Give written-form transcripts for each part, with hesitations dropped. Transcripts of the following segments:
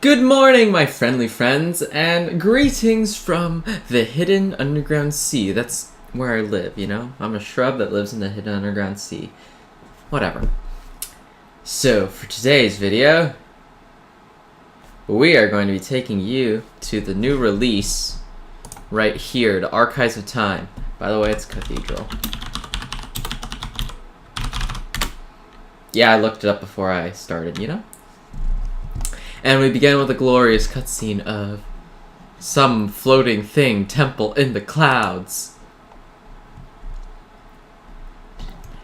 Good morning, my friendly friends, and greetings from the hidden underground sea. That's where I live, you know? I'm a shrub that lives in the hidden underground sea. Whatever. So, for today's video, we are going to be taking you to the new release right here, the Archives of Time. By the way, it's Cathedral. Yeah, I looked it up before I started, you know? And we begin with a glorious cutscene of some floating thing, temple in the clouds.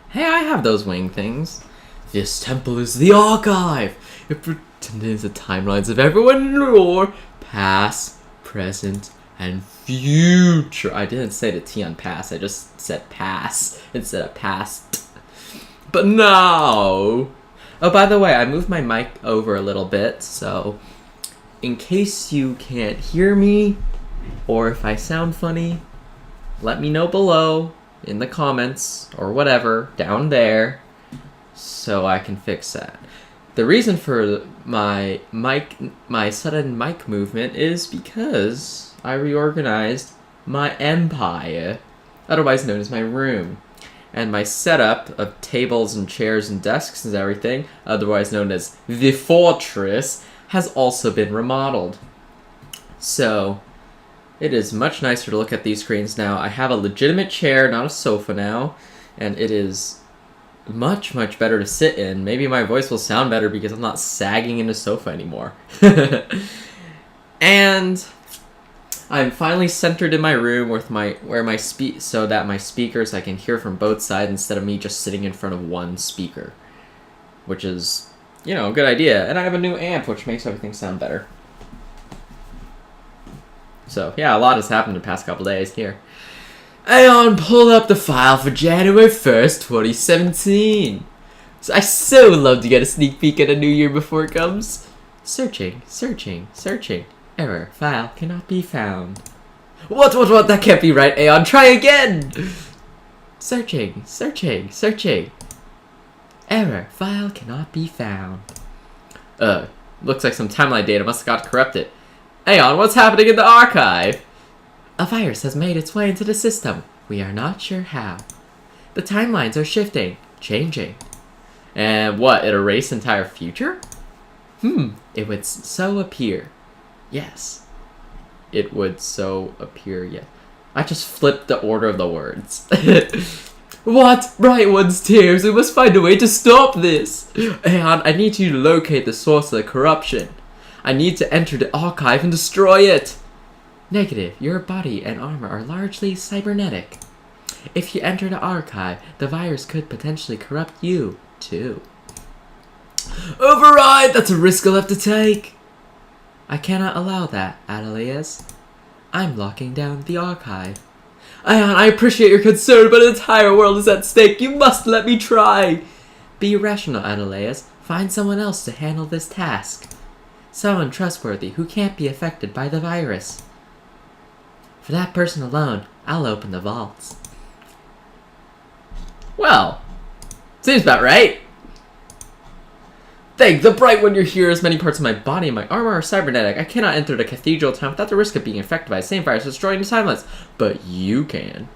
Hey, I have those wing things. This temple is the archive. It contains the timelines of everyone in lore, past, present, and future. I didn't say the T on pass, I just said pass instead of past. But now... Oh, by the way, I moved my mic over a little bit, so in case you can't hear me, or if I sound funny, let me know below in the comments, or whatever, down there, so I can fix that. The reason for my sudden mic movement is because I reorganized my empire, otherwise known as my room. And my setup of tables and chairs and desks and everything, otherwise known as the fortress, has also been remodeled. So, it is much nicer to look at these screens now. I have a legitimate chair, not a sofa now, and it is much, much better to sit in. Maybe my voice will sound better because I'm not sagging in a sofa anymore. And I'm finally centered in my room with so that my speakers I can hear from both sides instead of me just sitting in front of one speaker, which is, you know, a good idea. And I have a new amp, which makes everything sound better. So yeah, a lot has happened in the past couple days here. Aeon pulled up the file for January 1st, 2017. So I so love to get a sneak peek at a new year before it comes. Searching. Error. File cannot be found. What? That can't be right, Aeon. Try again! Searching. Error. File cannot be found. Looks like some timeline data must have got corrupted. Aeon, what's happening in the archive? A virus has made its way into the system. We are not sure how. The timelines are shifting, changing. And what, it erased entire future? It would so appear. Yes. It would so appear, yes. I just flipped the order of the words. What? Bright One's tears. We must find a way to stop this. Aeon, I need you to locate the source of the corruption. I need to enter the archive and destroy it. Negative. Your body and armor are largely cybernetic. If you enter the archive, the virus could potentially corrupt you, too. Override! That's a risk I'll have to take. I cannot allow that, Adelias. I'm locking down the archive. Aeon, I appreciate your concern, but an entire world is at stake. You must let me try. Be rational, Adelias. Find someone else to handle this task. Someone trustworthy who can't be affected by the virus. For that person alone, I'll open the vaults. Well, seems about right. Thank the Bright One you're here. As many parts of my body and my armor are cybernetic. I cannot enter the Cathedral town without the risk of being infected by the same virus destroying the timelines. But you can.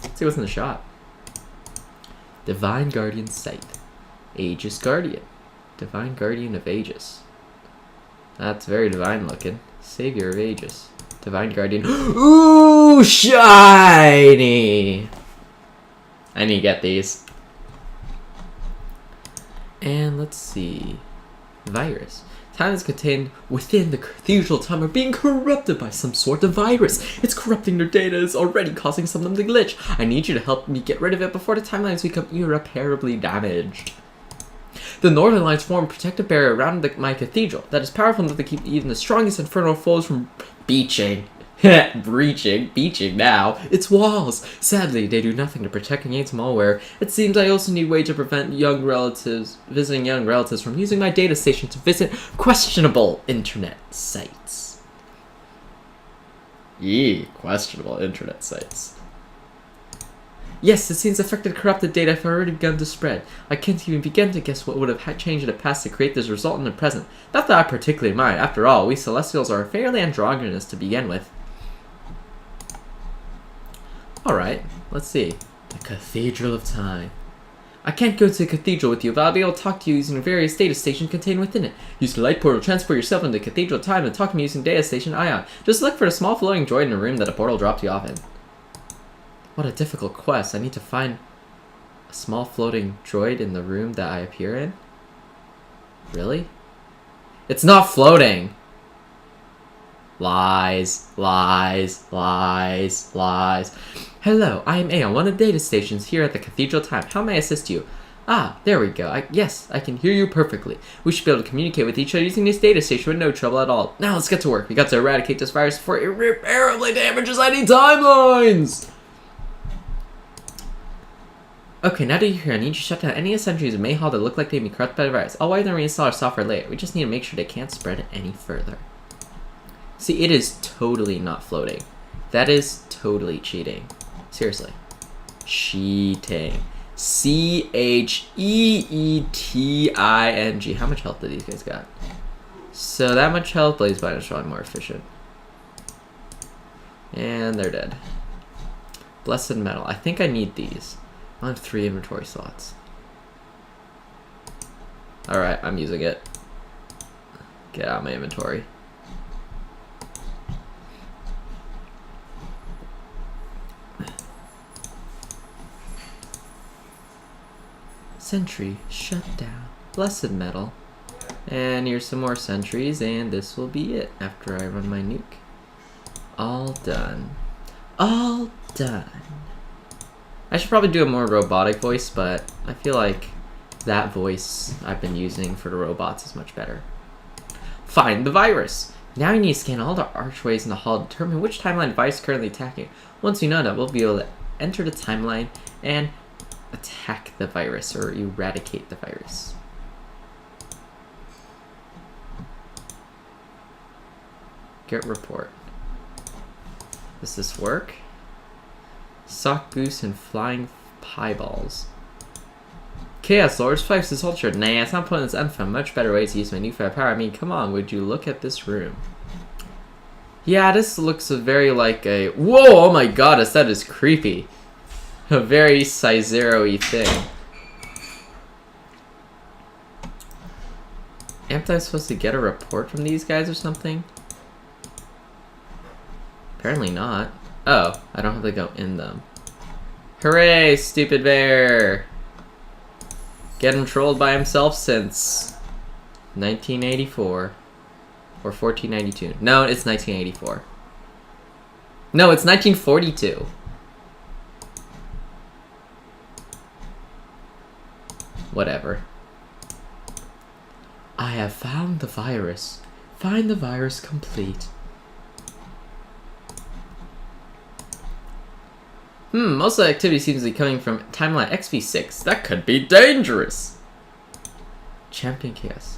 Let's see what's in the shop. Divine Guardian Sight. Aegis Guardian. Divine Guardian of Aegis. That's very divine looking. Savior of Aegis. Divine Guardian. Ooh, shiny! I need to get these. And let's see. Virus. Time is contained within the Cathedral Time are being corrupted by some sort of virus. It's corrupting their data. It's already causing some of them to glitch. I need you to help me get rid of it before the timelines become irreparably damaged. The Northern Lights form a protective barrier around my cathedral that is powerful enough to keep even the strongest infernal foes from beaching now its walls. Sadly, they do nothing to protect against malware. It seems I also need a way to prevent visiting young relatives from using my data station to visit questionable internet sites. Questionable internet sites. Yes, it seems affected corrupted data have already begun to spread. I can't even begin to guess what would have changed in the past to create this result in the present. Not that I particularly mind. After all, we Celestials are fairly androgynous to begin with. Alright, let's see. The Cathedral of Time. I can't go to the Cathedral with you, but I'll be able to talk to you using various data stations contained within it. Use the light portal, transport yourself into the Cathedral of Time, and talk to me using data station Ion. Just look for a small floating droid in the room that a portal dropped you off in. What a difficult quest. I need to find a small floating droid in the room that I appear in? Really? It's not floating! Lies, lies, lies, lies. Hello, I am Aeon, one of the data stations here at the Cathedral Time. How may I assist you? Ah, there we go. Yes, I can hear you perfectly. We should be able to communicate with each other using this data station with no trouble at all. Now let's get to work. We got to eradicate this virus before it irreparably damages any timelines! Okay, now that you're here, I need you to shut down any sentries in May Hall that look like they'd be corrupted by the virus. I'll wipe and reinstall our software later. We just need to make sure they can't spread it any further. See, it is totally not floating. That is totally cheating. Seriously. Cheating. C-H-E-E-T-I-N-G. How much health do these guys got? So that much health, Blaze Bind is probably more efficient. And they're dead. Blessed Metal. I think I need these. I have 3 inventory slots. Alright, I'm using it. Get out of my inventory. Sentry, shut down. Blessed Metal. And here's some more sentries, and this will be it after I run my nuke. All done. All done. I should probably do a more robotic voice, but I feel like that voice I've been using for the robots is much better. Find the virus! Now you need to scan all the archways in the hall to determine which timeline the virus is currently attacking. Once we know that, we'll be able to enter the timeline and attack the virus, or eradicate the virus. Get report. Does this work? Sock goose and flying pieballs. Chaos Lords, Flex is ultra. Nah, it's not putting this info in much better ways to use my newfound power. I mean, come on, would you look at this room? Yeah, this looks very like a... Whoa, oh my god, that is creepy. A very Caesaro-y thing. Am I supposed to get a report from these guys or something? Apparently not. Oh, I don't have to go in them. Hooray, stupid Veyr! Getting trolled by himself since 1984. Or 1492. No, it's 1984. No, it's 1942. Whatever. I have found the virus. Find the virus complete. Most of the activity seems to be coming from timeline XV6. That could be dangerous! Champion Chaos.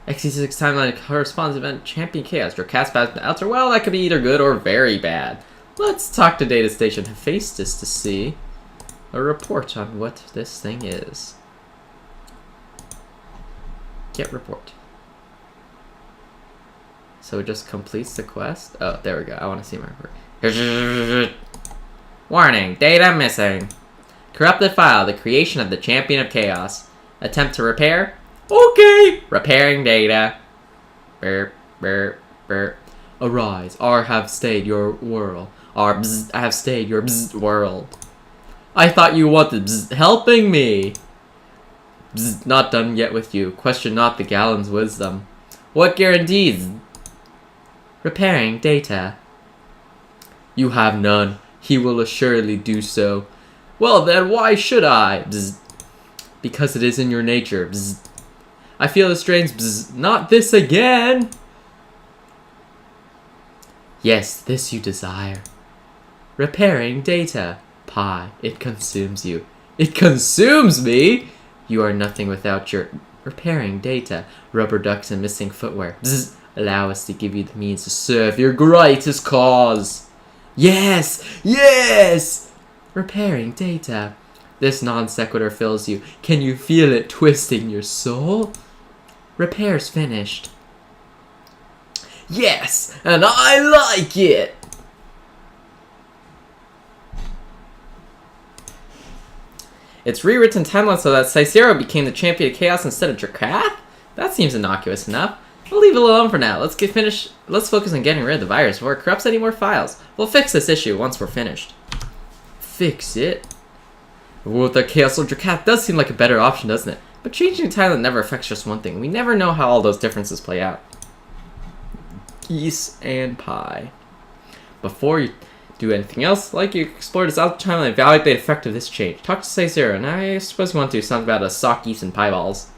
XV6 timeline corresponds event Champion Chaos. Your cast has been altered. Well, that could be either good or very bad. Let's talk to Data Station Hephaestus to see a report on what this thing is. Get report. So it just completes the quest? Oh, there we go. I want to see my report. Warning, data missing. Corrupted file, the creation of the Champion of Chaos. Attempt to repair? Okay! Repairing data. Burp, burp, burp. Arise, or have stayed your world. Or bzz, I have stayed your bzz world. I thought you wanted bzz helping me. Bzz, not done yet with you. Question not the Gallon's wisdom. What guarantees? Repairing data. You have none. He will assuredly do so. Well then, why should I? Bzz. Because it is in your nature. Bzz. I feel the strains. Bzz. Not this again. Yes, this you desire. Repairing data. Pi, it consumes you. It consumes me? You are nothing without your repairing data. Rubber ducks and missing footwear. Bzz. Allow us to give you the means to serve your greatest cause. Yes! Yes! Repairing data. This non sequitur fills you. Can you feel it twisting your soul? Repairs finished. Yes, and I like it! It's rewritten timeline so that Cicero became the champion of chaos instead of Drakath? That seems innocuous enough. We'll leave it alone for now. Let's focus on getting rid of the virus before it corrupts any more files. We'll fix this issue once we're finished. Fix it? With the chaos of Drakath does seem like a better option, doesn't it? But changing timeline never affects just one thing. We never know how all those differences play out. Geese and pie. Before you do anything else, like you explore this out timeline and evaluate the effect of this change. Talk to Cicero, and I suppose you want to do something about a sock geese and pie balls.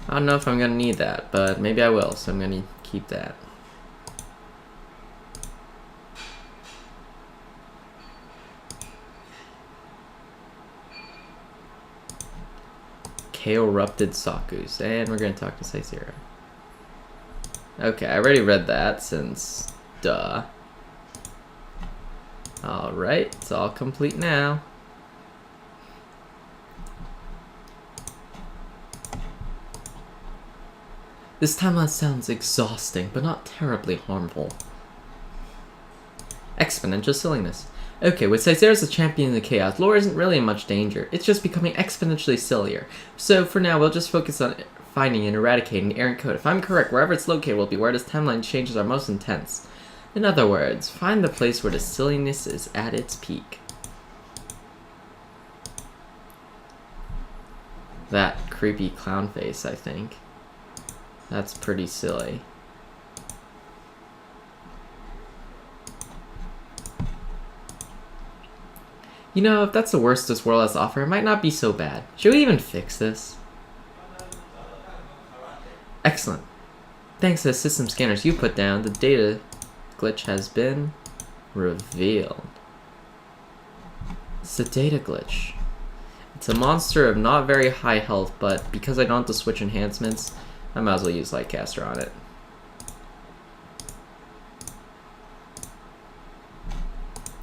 I don't know if I'm gonna need that, but maybe I will, so I'm gonna keep that. Erupted Sakus, and we're gonna talk to Cicero. Okay, I already read that since duh. Alright, it's all complete now. This timeline sounds exhausting, but not terribly harmful. Exponential silliness. Okay, with Cicero's the champion of the chaos, lore isn't really in much danger. It's just becoming exponentially sillier. So for now, we'll just focus on finding and eradicating the errant code. If I'm correct, wherever it's located will be where this timeline changes are most intense. In other words, find the place where the silliness is at its peak. That creepy clown face, I think. That's pretty silly. You know, if that's the worst this world has to offer, it might not be so bad. Should we even fix this? Excellent. Thanks to the system scanners you put down, the data glitch has been revealed. It's a data glitch. It's a monster of not very high health, but because I don't have to switch enhancements, I might as well use Lightcaster on it.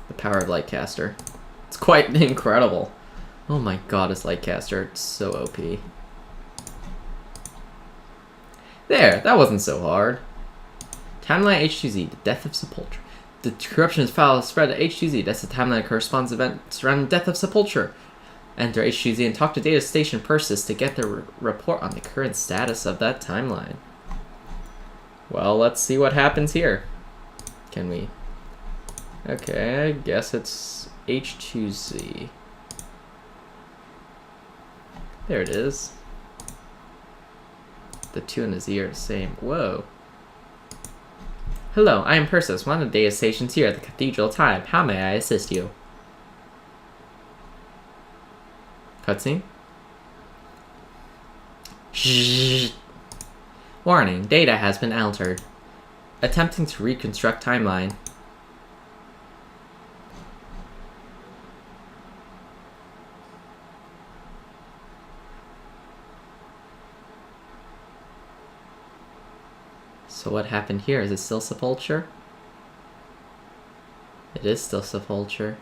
The power of Lightcaster. It's quite incredible. Oh my god, this Lightcaster, it's so OP. There, that wasn't so hard. Timeline H2Z, the death of Sepultura. The corruption is foul spread to H2Z. That's the timeline that corresponds to event surrounding the death of Sepultura. Enter H2Z and talk to Data Station Persis to get the report on the current status of that timeline. Well, let's see what happens here. Can we? Okay, I guess it's H2Z. There it is. The 2 and the Z are the same. Whoa. Hello, I am Persis, one of the data stations here at the Cathedral Time. How may I assist you? Cutscene? Shh. Warning, data has been altered. Attempting to reconstruct timeline. So what happened here? Is it still Sepultura? It is still Sepultura.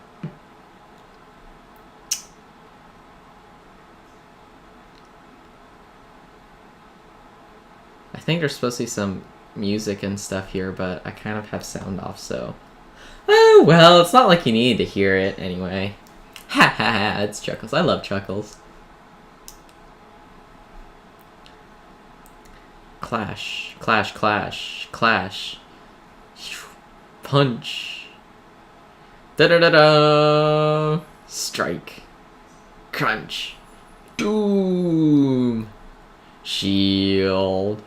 I think there's supposed to be some music and stuff here, but I kind of have sound off, so... Oh, well, it's not like you need to hear it anyway. Ha ha ha, it's Chuckles. I love Chuckles. Clash, clash, clash, clash. Punch. Da-da-da-da. Strike. Crunch. Doom. Shield.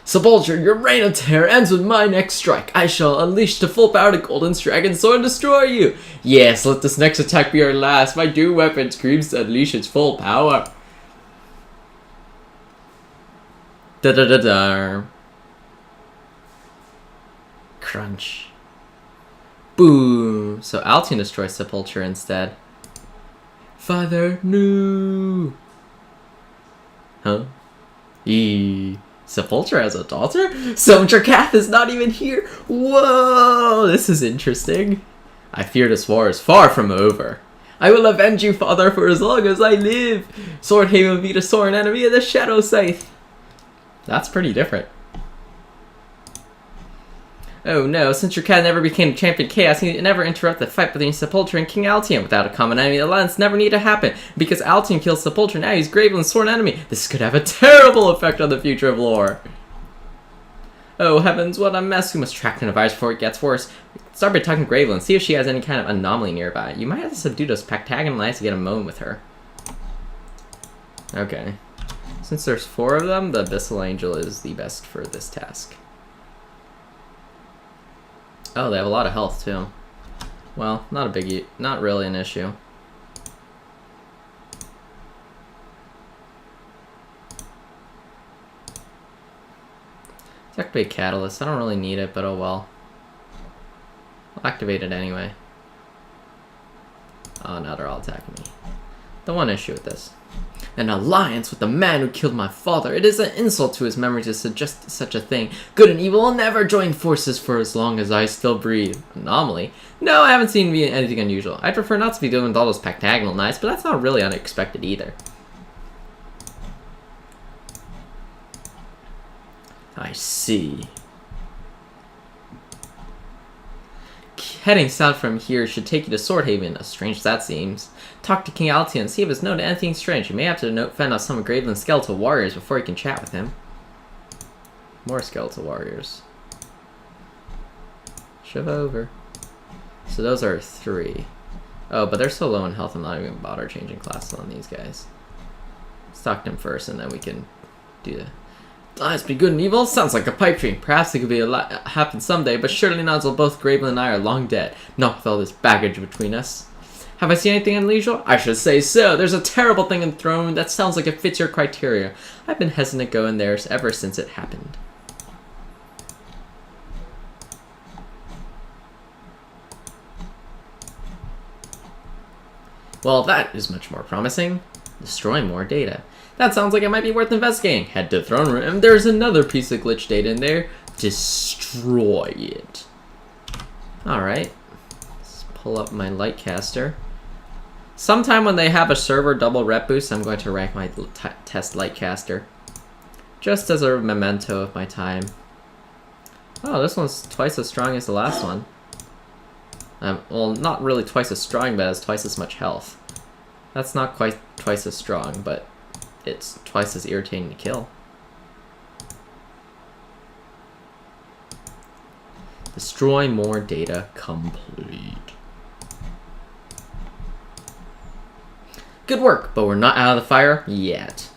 Sepultura, your reign of terror ends with my next strike. I shall unleash the full power of the Golden Dragon Sword and destroy you. Yes, let this next attack be our last. My doom weapon screams to unleash its full power. Da-da-da-da. Crunch. Boom. So Altium destroys Sepultura instead. Father, no. Huh? Sepultura has a daughter? Cath is not even here! Whoa! This is interesting. I fear this war is far from over. I will avenge you, father, for as long as I live! Swordhaven will be the sworn enemy of the Shadow Scythe. That's pretty different. Oh no, since your cat never became champion chaos, he never interrupt the fight between Sepultura and King Altium. Without a common enemy, the alliance never need to happen. Because Altium kills Sepultura, now he's Graveland's sworn enemy. This could have a terrible effect on the future of lore. Oh heavens, what a mess. We must track the virus before it gets worse. Start by talking to Graveland, see if she has any kind of anomaly nearby. You might have to subdue those Pactagon Knights to get a moment with her. Okay. Since there's 4 of them, the Abyssal Angel is the best for this task. Oh, they have a lot of health, too. Well, not a biggie. Not really an issue. Let's activate Catalyst. I don't really need it, but oh well. I'll activate it anyway. Oh, now they're all attacking me. The one issue with this. An alliance with the man who killed my father. It is an insult to his memory to suggest such a thing. Good and evil will never join forces for as long as I still breathe. Anomaly? No, I haven't seen anything unusual. I prefer not to be dealing with all those Pactagonal Knights, but that's not really unexpected either. I see. Heading south from here should take you to Swordhaven, as strange as that seems. Talk to King Altium and see if it's known to anything strange. You may have to fend off some of Graveland's skeletal warriors before you can chat with him. More skeletal warriors. Shove over. So those are 3. Oh, but they're so low in health I'm not even bother changing classes on these guys. Let's talk to him first and then we can do the... Lies be good and evil? Sounds like a pipe dream. Perhaps it could be happen someday, but surely not until both Graveland and I are long dead. Not with all this baggage between us. Have I seen anything unusual? I should say so. There's a terrible thing in the throne room that sounds like it fits your criteria. I've been hesitant to go in there ever since it happened. Well, that is much more promising. Destroy more data. That sounds like it might be worth investigating. Head to the throne room, and there's another piece of glitch data in there. Destroy it. Alright. Let's pull up my Lightcaster. Sometime when they have a server double rep boost, I'm going to rank my test Lightcaster. Just as a memento of my time. Oh, this one's twice as strong as the last one. Well, not really twice as strong, but it has twice as much health. That's not quite twice as strong, but it's twice as irritating to kill. Destroy more data complete. Good work, but we're not out of the fire yet.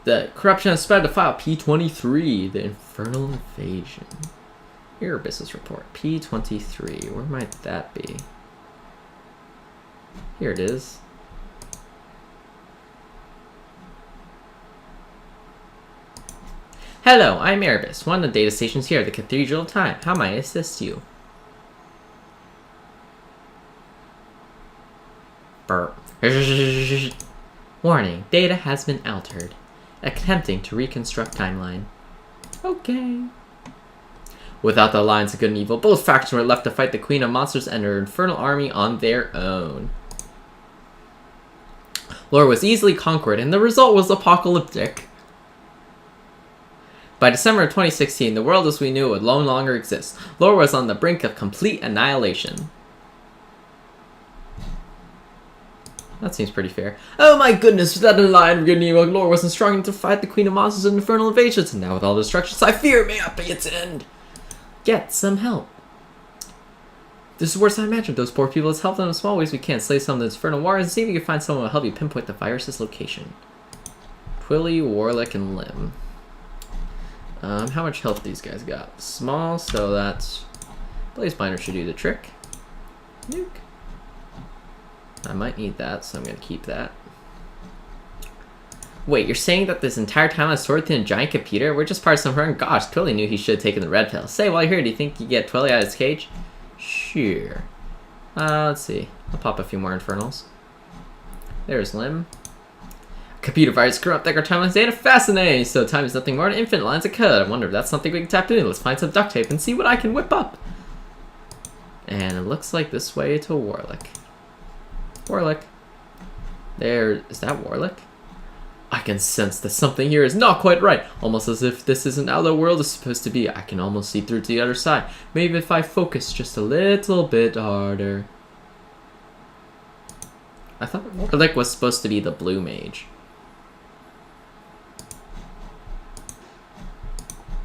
The corruption has spread to file P23, the Infernal Invasion. Erebus's report, P23, where might that be? Here it is. Hello, I'm Erebus, one of the data stations here at the Cathedral of Time. How may I assist you? Burp. Warning, data has been altered. Attempting to reconstruct timeline. Okay. Without the alliance of good and evil, both factions were left to fight the Queen of Monsters and her infernal army on their own. Lore was easily conquered, and the result was apocalyptic. By December of 2016, the world as we knew it would no longer exist. Lore was on the brink of complete annihilation. That seems pretty fair. Oh my goodness, without an alliance of good and evil, Lore wasn't strong enough to fight the Queen of Monsters and infernal invasions, and now with all the destructions, I fear it may not be its end. Get some help. This is worse than I imagined. Those poor people, let's help them in small ways we can. Slay some of the infernal warriors and see if you can find someone who will help you pinpoint the virus's location. Twilly, Warlick, and Lim. How much health these guys got? Small, so that's... Blazebinder should do the trick. Nuke. I might need that, so I'm going to keep that. Wait, you're saying that this entire time I was sorted in a giant computer? We're just part of some run? Gosh, Twilly knew he should have taken the red pill. Say, while you're here, do you think you get Twilly out of his cage? Sure. Let's see. I'll pop a few more Infernals. There's Lim. Computer virus corrupting our timeline's data. Fascinating. So time is nothing more than infinite lines of code. I wonder if that's something we can tap into. Let's find some duct tape and see what I can whip up. And it looks like this way to Warlick. Warlick. There, is that Warlick? I can sense that something here is not quite right. Almost as if this isn't how the world is supposed to be. I can almost see through to the other side. Maybe if I focus just a little bit harder. I thought Warlick was supposed to be the blue mage.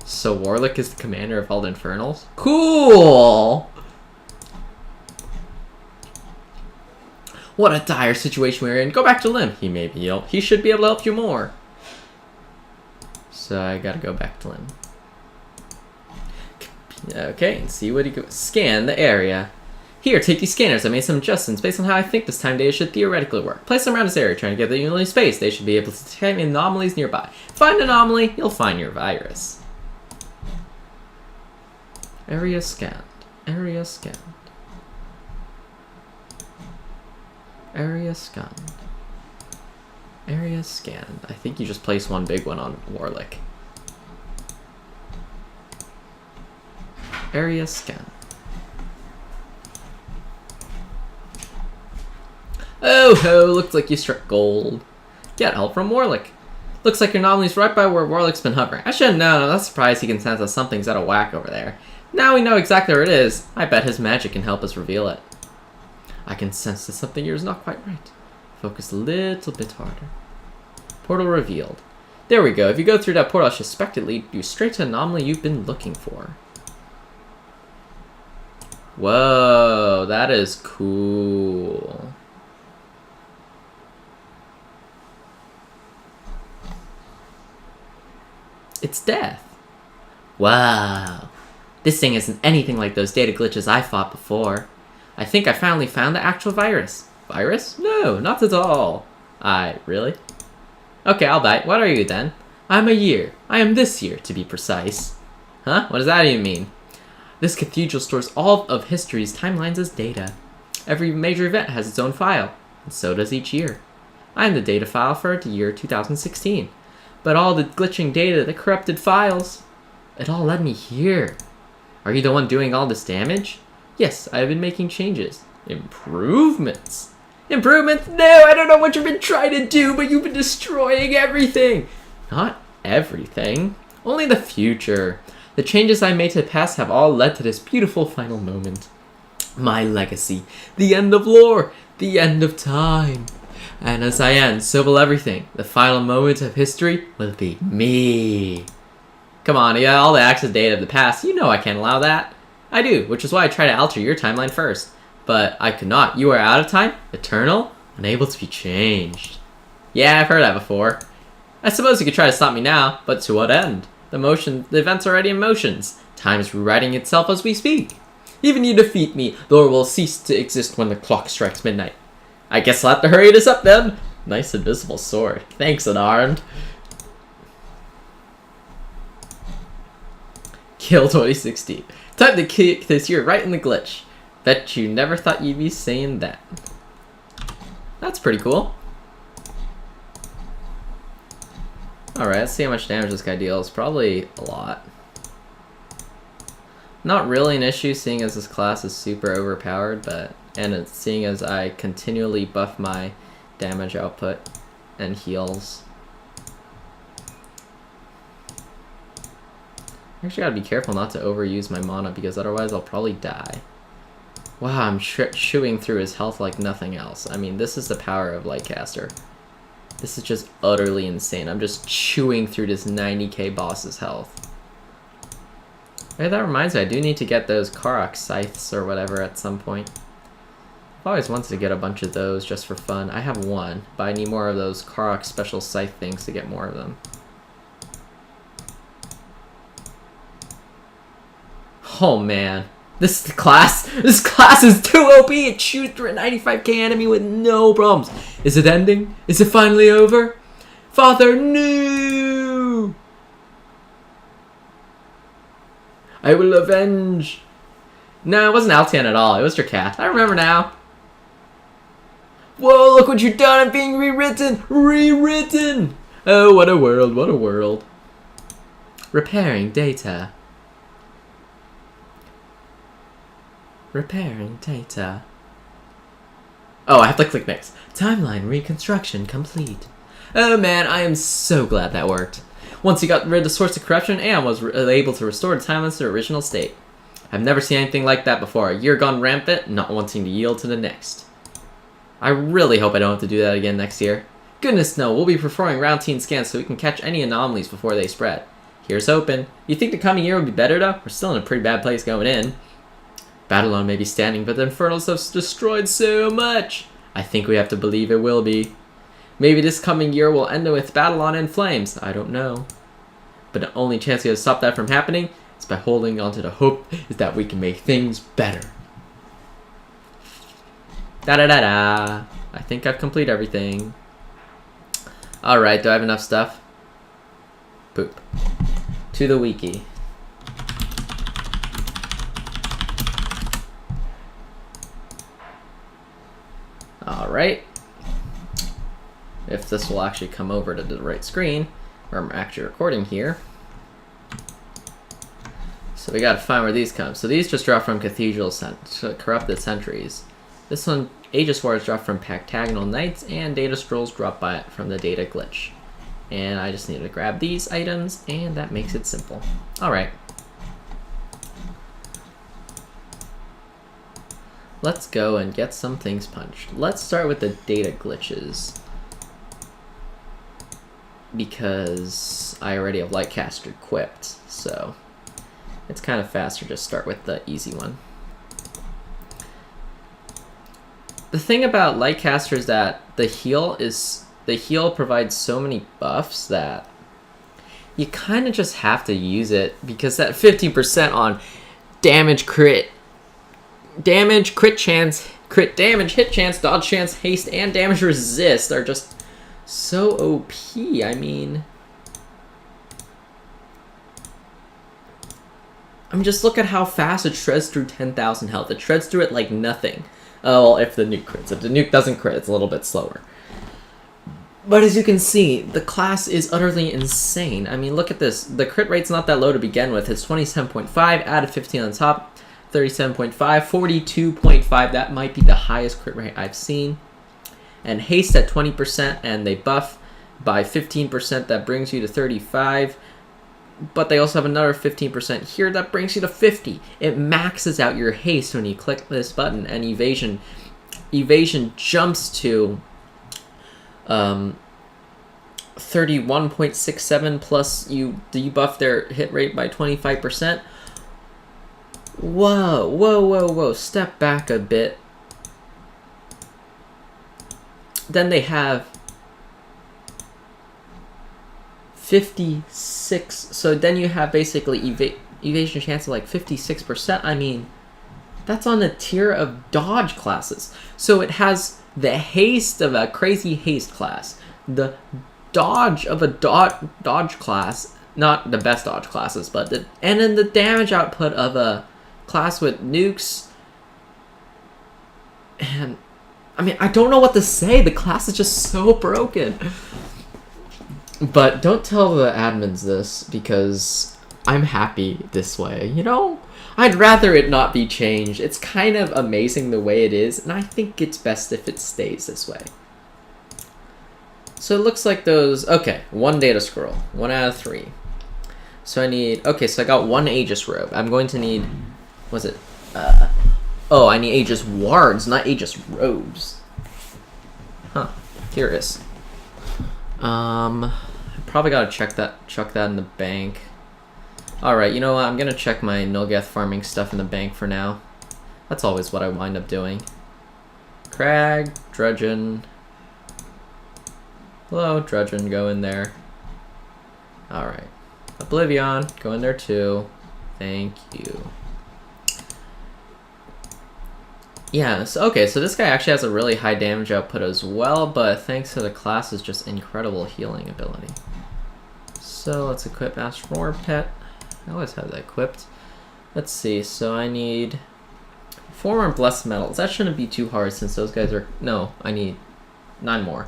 So Warlick is the commander of all the Infernals? Cool! What a dire situation we're in. Go back to Lim. He should be able to help you more. So I gotta go back to Lim. Okay, and see what he goes. Scan the area. Here, take these scanners. I made some adjustments based on how I think this time data should theoretically work. Place them around this area, trying to get the unity space. They should be able to detect anomalies nearby. Find an anomaly, you'll find your virus. Area scanned. Area scanned. Area scanned. Area scanned. I think you just place one big one on Warlick. Area scanned. Oh ho, looks like you struck gold. Get help from Warlick. Looks like your anomaly's right by where Warlick's been hovering. I shouldn't know, I'm not surprised he can sense that something's out of whack over there. Now we know exactly where it is. I bet his magic can help us reveal it. I can sense that something here is not quite right. Focus a little bit harder. Portal revealed. There we go. If you go through that portal, I suspect it lead you straight to the anomaly you've been looking for. Whoa, that is cool. It's death. Wow. This thing isn't anything like those data glitches I fought before. I think I finally found the actual virus. Virus? No, not at all. Really? Okay, I'll bite. What are you then? I'm a year. I am this year, to be precise. Huh? What does that even mean? This cathedral stores all of history's timelines as data. Every major event has its own file, and so does each year. I am the data file for the year 2016. But all the glitching data, the corrupted files, it all led me here. Are you the one doing all this damage? Yes, I have been making changes. Improvements. Improvements? No, I don't know what you've been trying to do, but you've been destroying everything. Not everything. Only the future. The changes I made to the past have all led to this beautiful final moment. My legacy. The end of lore. The end of time. And as I end, so will everything. The final moment of history will be me. Come on, you got all the access data of the past. You know I can't allow that. I do, which is why I try to alter your timeline first. But I could not. You are out of time, eternal, unable to be changed. Yeah, I've heard that before. I suppose you could try to stop me now, but to what end? The event's already in motions. Time is rewriting itself as we speak. Even you defeat me, lore will cease to exist when the clock strikes midnight. I guess I'll have to hurry this up then. Nice invisible sword. Thanks, unarmed. Kill 2016. Time to kick this year right in the glitch. Bet you never thought you'd be saying that. That's pretty cool. Alright, let's see how much damage this guy deals. Probably a lot. Not really an issue seeing as this class is super overpowered, but seeing as I continually buff my damage output and heals. I actually gotta be careful not to overuse my mana because otherwise I'll probably die. Wow, I'm chewing through his health like nothing else. I mean, this is the power of Lightcaster. This is just utterly insane. I'm just chewing through this 90k boss's health. Hey, that reminds me, I do need to get those Karok scythes or whatever at some point. I've always wanted to get a bunch of those just for fun. I have one, but I need more of those Karok special scythe things to get more of them. Oh man, this class is too OP. It shoots through a 95k enemy with no problems. Is it ending? Is it finally over? Father, no! I will avenge. No, it wasn't Altian at all. It was your cat. I remember now. Whoa, look what you've done. I'm being rewritten. Rewritten. Oh, what a world. What a world. Repairing data. Repairing data. Oh, I have to click next. Timeline reconstruction complete. Oh man, I am so glad that worked. Once you got rid of the source of corruption, Am was able to restore the timelines to their original state. I've never seen anything like that before. A year gone rampant, not wanting to yield to the next. I really hope I don't have to do that again next year. Goodness no, we'll be performing routine scans so we can catch any anomalies before they spread. Here's hoping. You think the coming year will be better though? We're still in a pretty bad place going in. Babylon may be standing, but the Infernals have destroyed so much. I think we have to believe it will be. Maybe this coming year will end with Babylon in flames. I don't know. But the only chance we have to stop that from happening is by holding on to the hope is that we can make things better. Da-da-da-da. I think I've completed everything. Alright, do I have enough stuff? Poop. To the wiki. Alright. If this will actually come over to the right screen, where I'm actually recording here. So we gotta find where these come. So these just drop from Cathedral Corrupted Centuries. This one, Aegis Wars drop from Pactagonal Knights, and Data Scrolls drop by it from the Data Glitch. And I just need to grab these items, and that makes it simple. Alright. Let's go and get some things punched. Let's start with the Data Glitches. Because I already have Lightcaster equipped, so it's kind of faster to start with the easy one. The thing about Lightcaster is that the heal provides so many buffs that you kind of just have to use it, because that 50% on damage, crit chance, crit damage, hit chance, dodge chance, haste, and damage resist are just so OP. I mean, just look at how fast it shreds through 10,000 health. It shreds through it like nothing. Oh, well, if the nuke crits. If the nuke doesn't crit, it's a little bit slower. But as you can see, the class is utterly insane. I mean, look at this. The crit rate's not that low to begin with. It's 27.5, added 15 on top, 37.5, 42.5. That might be the highest crit rate I've seen. And haste at 20%, and they buff by 15%. That brings you to 35. But they also have another 15% here that brings you to 50. It maxes out your haste when you click this button, and evasion jumps to 31.67, plus you debuff their hit rate by 25%. Whoa, step back a bit. Then they have 56, so then you have basically evasion chance of like 56%. I mean, that's on the tier of dodge classes. So it has the haste of a crazy haste class, the dodge of a dodge class, not the best dodge classes, but and then the damage output of a class with nukes. And I mean, I don't know what to say. The class is just so broken. But don't tell the admins this, because I'm happy this way, you know? I'd rather it not be changed. It's kind of amazing the way it is, and I think it's best if it stays this way. So it looks like those... Okay, 1 data scroll. 1 out of 3. So I need... Okay, so I got 1 Aegis robe. I'm going to need... What's it? Oh, I need Aegis wards, not Aegis robes. Huh. Curious. I probably gotta chuck that in the bank. Alright, you know what? I'm gonna check my Nilgath farming stuff in the bank for now. That's always what I wind up doing. Crag, Drudgeon. Hello, Drudgeon, go in there. Alright. Oblivion, go in there too. Thank you. Yeah, so, okay, so this guy actually has a really high damage output as well, but thanks to the class's just incredible healing ability. So let's equip Astronomer Pet. I always have that equipped. Let's see, so I need 4 more Blessed Metals. That shouldn't be too hard since those guys are... No, I need 9 more.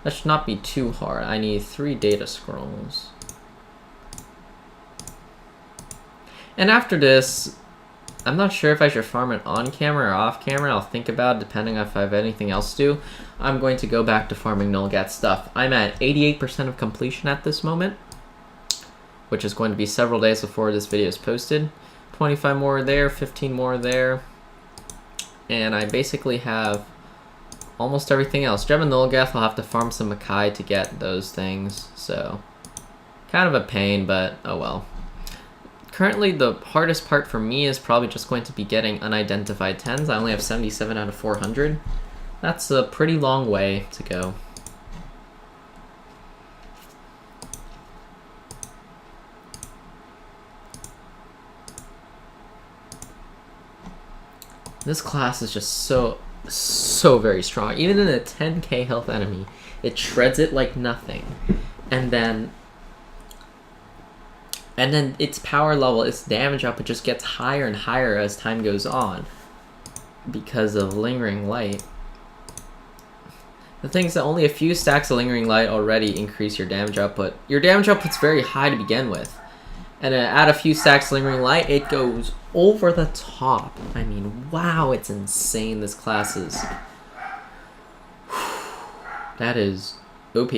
That should not be too hard. I need 3 data scrolls. And after this, I'm not sure if I should farm it on camera or off camera. I'll think about it depending on if I have anything else to do. I'm going to go back to farming Nulgat stuff. I'm at 88% of completion at this moment, which is going to be several days before this video is posted. 25 more there, 15 more there. And I basically have almost everything else. Gem and Nulgath, I'll have to farm some Makai to get those things. So, kind of a pain, but oh well. Currently, the hardest part for me is probably just going to be getting unidentified 10s. I only have 77 out of 400. That's a pretty long way to go. This class is just so very strong. Even in a 10k health enemy, it shreds it like nothing. And then its power level, its damage output just gets higher and higher as time goes on because of Lingering Light. The thing is that only a few stacks of Lingering Light already increase your damage output. Your damage output's very high to begin with. And add a few stacks of Lingering Light, it goes over the top. I mean, wow, it's insane, this class is. That is OP.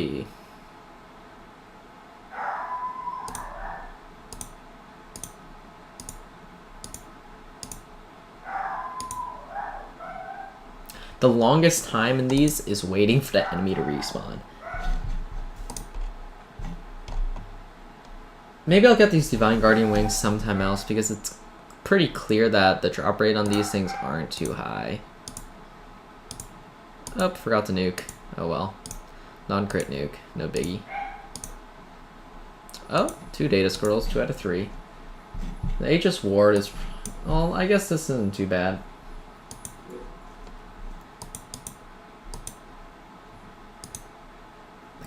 The longest time in these is waiting for the enemy to respawn. Maybe I'll get these Divine Guardian Wings sometime else because it's pretty clear that the drop rate on these things aren't too high. Oh, forgot to nuke. Oh well. Non-crit nuke. No biggie. Oh, 2 data scrolls. 2 out of 3. The Aegis Ward is... Well, I guess this isn't too bad.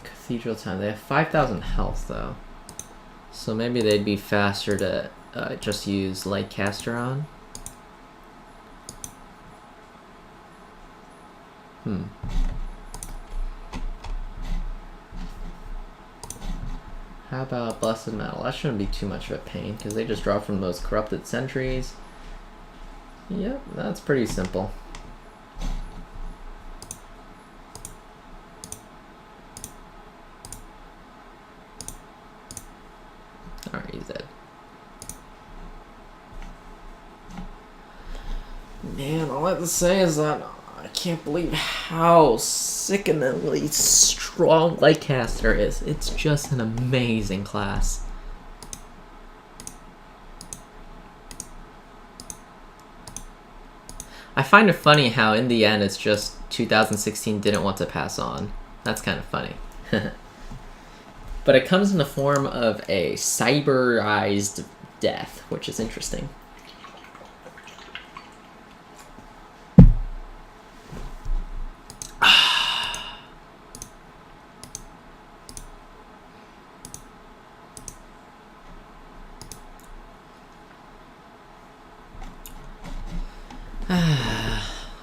Cathedral time. They have 5,000 health though, so maybe they'd be faster to just use Lightcaster on. How about Blessed Metal? That shouldn't be too much of a pain because they just draw from those corrupted sentries. Yep, that's pretty simple. Alright, he's dead. Man, all I have to say is that I can't believe how sickeningly strong Lightcaster is. It's just an amazing class. I find it funny how in the end it's just 2016 didn't want to pass on. That's kind of funny. But it comes in the form of a cyberized death, which is interesting.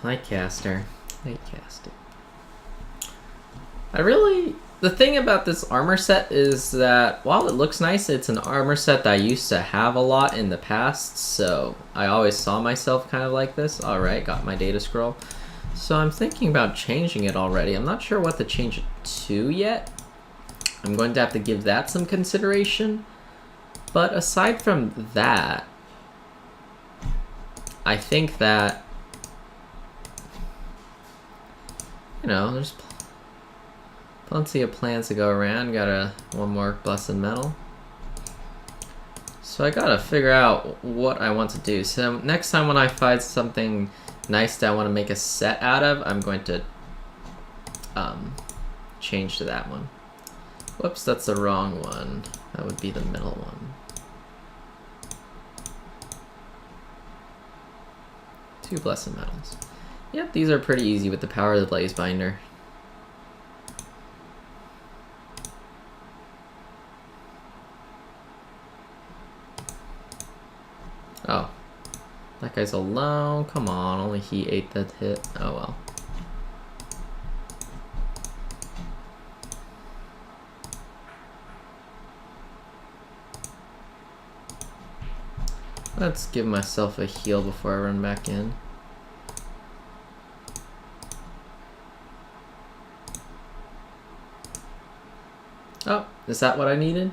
Lightcaster. The thing about this armor set is that while it looks nice, it's an armor set that I used to have a lot in the past, so I always saw myself kind of like this. Alright, got my data scroll. So I'm thinking about changing it already. I'm not sure what to change it to yet. I'm going to have to give that some consideration. But aside from that, I think that, you know, there's plenty of plans to go around. Got one more Blessed Metal. So I gotta figure out what I want to do. So next time when I find something nice that I want to make a set out of, I'm going to change to that one. Whoops, that's the wrong one. That would be the middle one. 2 Blessed Metals. Yep, these are pretty easy with the power of the Blaze Binder. Oh. That guy's alone. Come on, only he ate that hit. Oh well. Let's give myself a heal before I run back in. Oh, is that what I needed?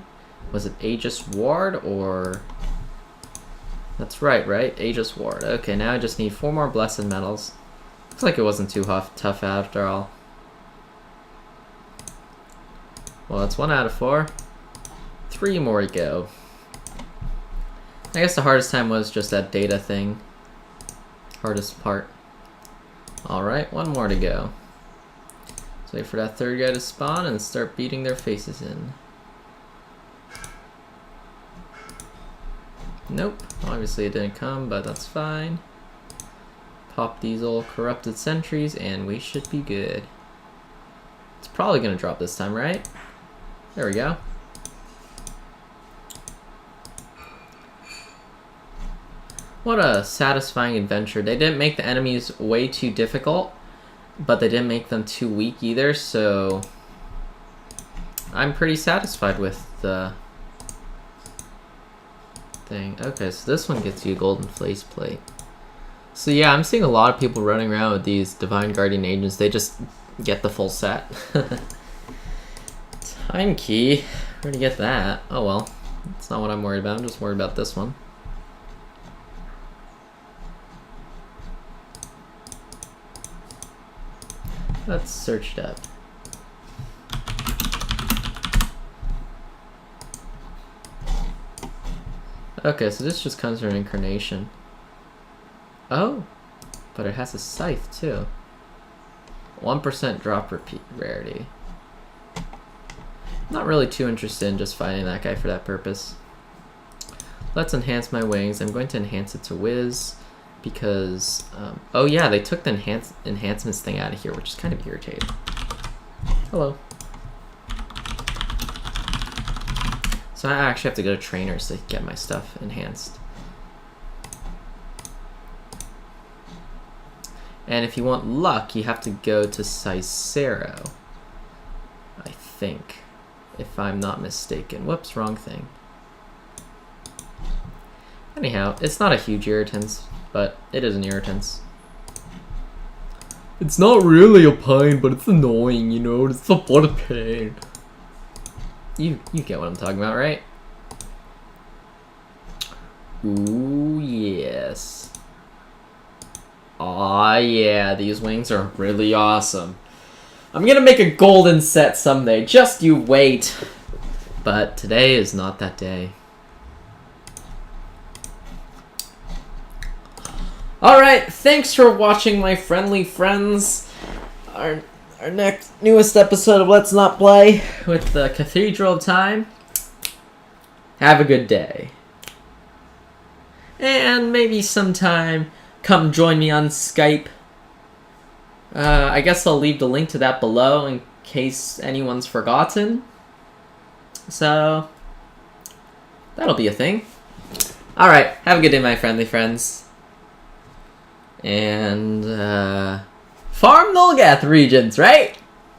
Was it Aegis Ward or... That's right? Aegis Ward. Okay, now I just need 4 more Blessed Metals. Looks like it wasn't too tough after all. Well, that's 1 out of 4. 3 more to go. I guess the hardest time was just that data thing. Hardest part. Alright, 1 more to go. Let's wait for that 3rd guy to spawn and start beating their faces in. Nope, obviously it didn't come, but that's fine. Pop these old corrupted sentries and we should be good. It's probably gonna drop this time, right? There we go. What a satisfying adventure. They didn't make the enemies way too difficult, but they didn't make them too weak either, so I'm pretty satisfied with the thing. Okay, so this one gets you a golden face plate. So yeah, I'm seeing a lot of people running around with these Divine Guardian Agents. They just get the full set. Time key. Where'd you get that? Oh well. That's not what I'm worried about. I'm just worried about this one. Let's search it up. Okay, so this just comes from an incarnation. Oh, but it has a scythe too. 1% drop repeat rarity. Not really too interested in just fighting that guy for that purpose. Let's enhance my wings. I'm going to enhance it to Whiz because, oh yeah, they took the enhancements thing out of here, which is kind of irritating. Hello. So I actually have to go to trainers to get my stuff enhanced. And if you want luck, you have to go to Cicero, I think, if I'm not mistaken. Whoops, wrong thing. Anyhow, it's not a huge irritance, but it is an irritance. It's not really a pain, but it's annoying, you know? It's a lot of pain. You get what I'm talking about, right? Ooh, yes. Aw, yeah, these wings are really awesome. I'm gonna make a golden set someday, just you wait. But today is not that day. Alright, thanks for watching, my friendly friends. Our newest episode of Let's Not Play with the Cathedral of Time. Have a good day. And maybe sometime come join me on Skype. I guess I'll leave the link to that below in case anyone's forgotten. So, that'll be a thing. Alright, have a good day, my friendly friends. And, farm Nulgath regions, right?